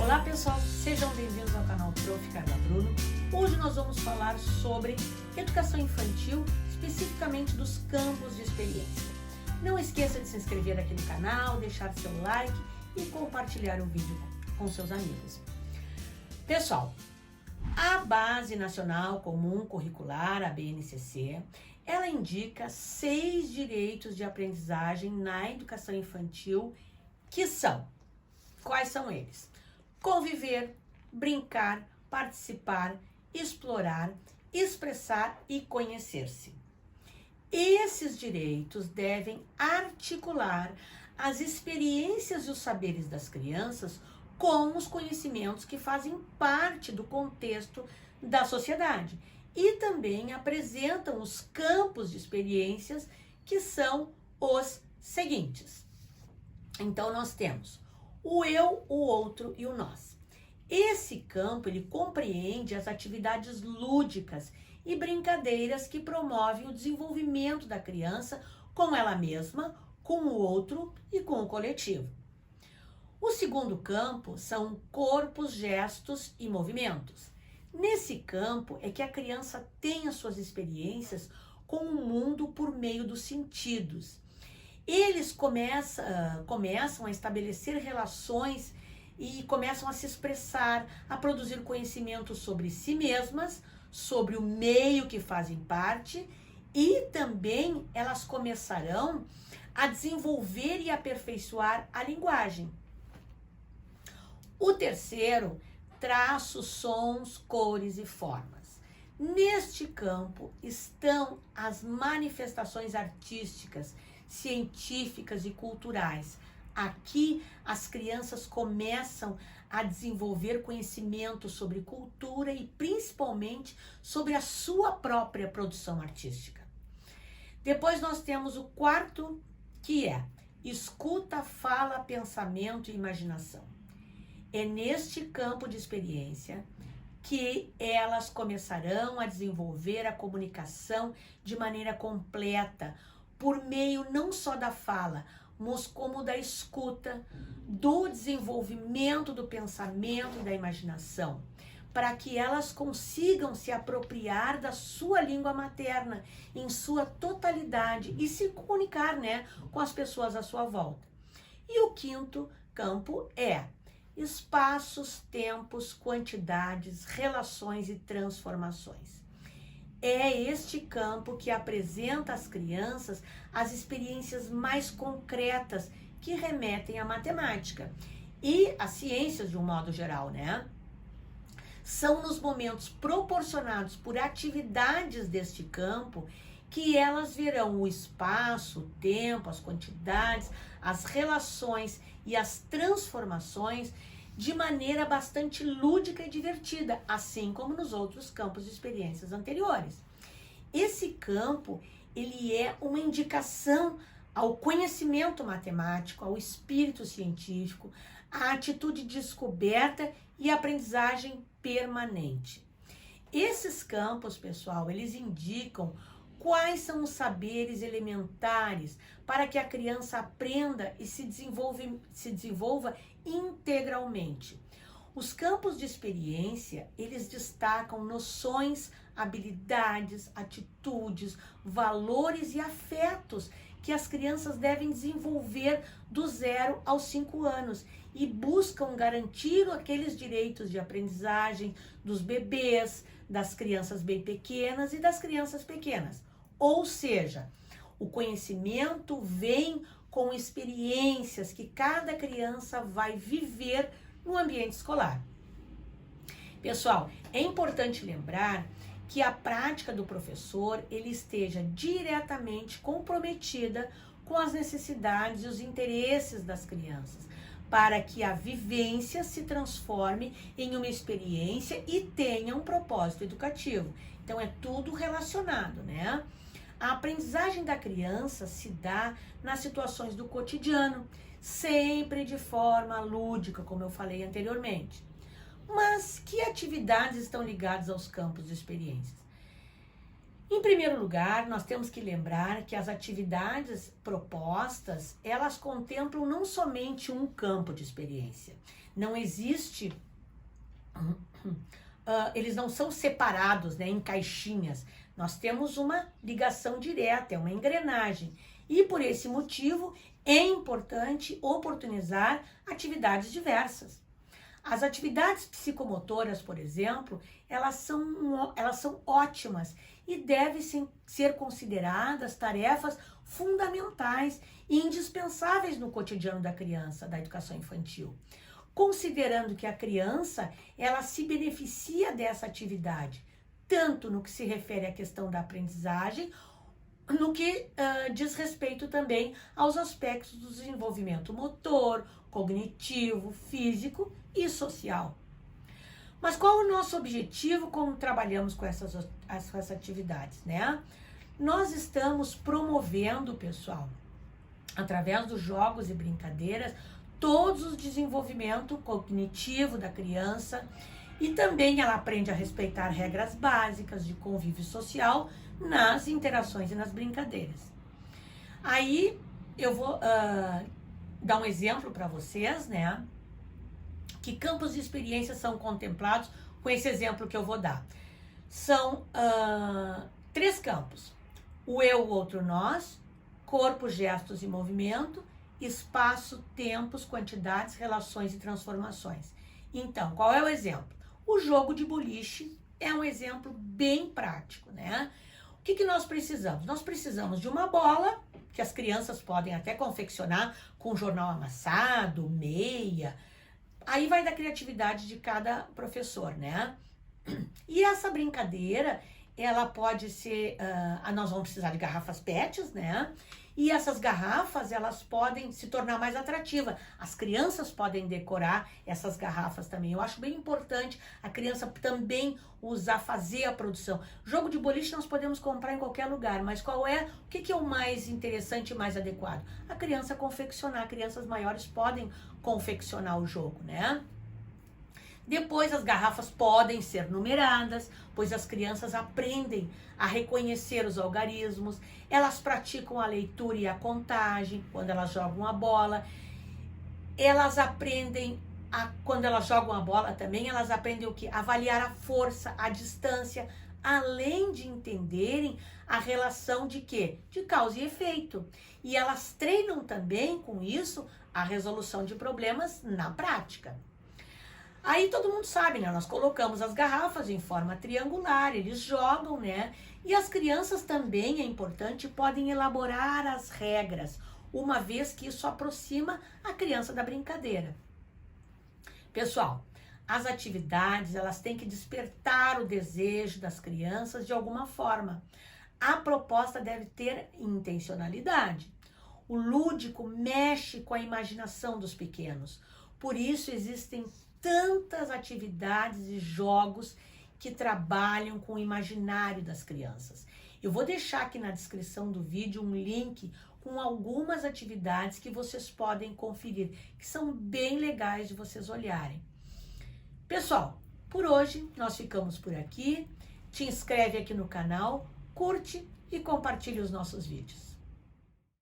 Olá pessoal, sejam bem-vindos ao canal Prof. Carla Bruno. Hoje nós vamos falar sobre educação infantil, especificamente dos campos de experiência. Não esqueça de se inscrever aqui no canal, deixar seu like e compartilhar o vídeo com seus amigos. Pessoal, a Base Nacional Comum Curricular, a BNCC, ela indica 6 direitos de aprendizagem na educação infantil, que são, quais são eles? Conviver, brincar, participar, explorar, expressar e conhecer-se. Esses direitos devem articular as experiências e os saberes das crianças com os conhecimentos que fazem parte do contexto da sociedade e também apresentam os campos de experiências, que são os seguintes. Então nós temos o eu, o outro e o nós. Esse campo, ele compreende as atividades lúdicas e brincadeiras que promovem o desenvolvimento da criança com ela mesma, com o outro e com o coletivo. O segundo campo são corpos, gestos e movimentos. Nesse campo é que a criança tem as suas experiências com o mundo por meio dos sentidos. Eles começam a estabelecer relações e começam a se expressar, a produzir conhecimento sobre si mesmas, sobre o meio que fazem parte, e também elas começarão a desenvolver e aperfeiçoar a linguagem. O terceiro, traços, sons, cores e formas. Neste campo estão as manifestações artísticas, científicas e culturais. Aqui as crianças começam a desenvolver conhecimento sobre cultura e principalmente sobre a sua própria produção artística. Depois nós temos o quarto, que é escuta, fala, pensamento e imaginação. É neste campo de experiência que elas começarão a desenvolver a comunicação de maneira completa, por meio não só da fala, mas como da escuta, do desenvolvimento do pensamento e da imaginação, para que elas consigam se apropriar da sua língua materna em sua totalidade e se comunicar, com as pessoas à sua volta. E o quinto campo é espaços, tempos, quantidades, relações e transformações. É este campo que apresenta às crianças as experiências mais concretas que remetem à matemática e às ciências de um modo geral, São nos momentos proporcionados por atividades deste campo que elas verão o espaço, o tempo, as quantidades, as relações e as transformações de maneira bastante lúdica e divertida, assim como nos outros campos de experiências anteriores. Esse campo, ele é uma indicação ao conhecimento matemático, ao espírito científico, à atitude de descoberta e aprendizagem permanente. Esses campos, pessoal, eles indicam quais são os saberes elementares para que a criança aprenda e se desenvolva integralmente. Os campos de experiência, eles destacam noções, habilidades, atitudes, valores e afetos que as crianças devem desenvolver do 0 aos 5 anos e buscam garantir aqueles direitos de aprendizagem dos bebês, das crianças bem pequenas e das crianças pequenas. Ou seja, o conhecimento vem com experiências que cada criança vai viver no ambiente escolar. Pessoal, é importante lembrar que a prática do professor ele esteja diretamente comprometida com as necessidades e os interesses das crianças, para que a vivência se transforme em uma experiência e tenha um propósito educativo. Então é tudo relacionado, A aprendizagem da criança se dá nas situações do cotidiano, sempre de forma lúdica, como eu falei anteriormente. Mas que atividades estão ligadas aos campos de experiências? Em primeiro lugar, nós temos que lembrar que as atividades propostas, elas contemplam não somente um campo de experiência. Não existe, eles não são separados, né, em caixinhas. Nós temos uma ligação direta, é uma engrenagem. E por esse motivo, é importante oportunizar atividades diversas. As atividades psicomotoras, por exemplo, elas são ótimas e devem ser consideradas tarefas fundamentais e indispensáveis no cotidiano da criança, da educação infantil. Considerando que a criança, ela se beneficia dessa atividade, tanto no que se refere à questão da aprendizagem, no que diz respeito também aos aspectos do desenvolvimento motor, cognitivo, físico e social. Mas qual o nosso objetivo quando trabalhamos com essas atividades, né? Nós estamos promovendo, pessoal, através dos jogos e brincadeiras, todos o desenvolvimento cognitivo da criança e também ela aprende a respeitar regras básicas de convívio social nas interações e nas brincadeiras. Aí eu vou dar um exemplo para vocês, né? Que campos de experiência são contemplados com esse exemplo que eu vou dar. São 3 campos: o eu, o outro, nós, corpo, gestos e movimento, espaço, tempos, quantidades, relações e transformações. Então, qual é o exemplo? O jogo de boliche é um exemplo bem prático, né? O que nós precisamos? Nós precisamos de uma bola, que as crianças podem até confeccionar com jornal amassado, meia. Aí vai da criatividade de cada professor, né? E essa brincadeira, ela pode ser... nós vamos precisar de garrafas PETs, né? E essas garrafas, elas podem se tornar mais atrativas. As crianças podem decorar essas garrafas também. Eu acho bem importante a criança também fazer a produção. Jogo de boliche nós podemos comprar em qualquer lugar, mas o que é o mais interessante e mais adequado? A criança confeccionar. Crianças maiores podem confeccionar o jogo, né? Depois, as garrafas podem ser numeradas, pois as crianças aprendem a reconhecer os algarismos, elas praticam a leitura e a contagem quando elas jogam a bola, elas aprendem, quando elas jogam a bola também, elas aprendem o quê? Avaliar a força, a distância, além de entenderem a relação de quê? De causa e efeito. E elas treinam também, com isso, a resolução de problemas na prática. Aí todo mundo sabe, né? Nós colocamos as garrafas em forma triangular, eles jogam, né? E as crianças também, é importante, podem elaborar as regras, uma vez que isso aproxima a criança da brincadeira. Pessoal, as atividades, elas têm que despertar o desejo das crianças de alguma forma. A proposta deve ter intencionalidade. O lúdico mexe com a imaginação dos pequenos. Por isso existem tantas atividades e jogos que trabalham com o imaginário das crianças. Eu vou deixar aqui na descrição do vídeo um link com algumas atividades que vocês podem conferir, que são bem legais de vocês olharem. Pessoal, por hoje nós ficamos por aqui. Te inscreve aqui no canal, curte e compartilhe os nossos vídeos.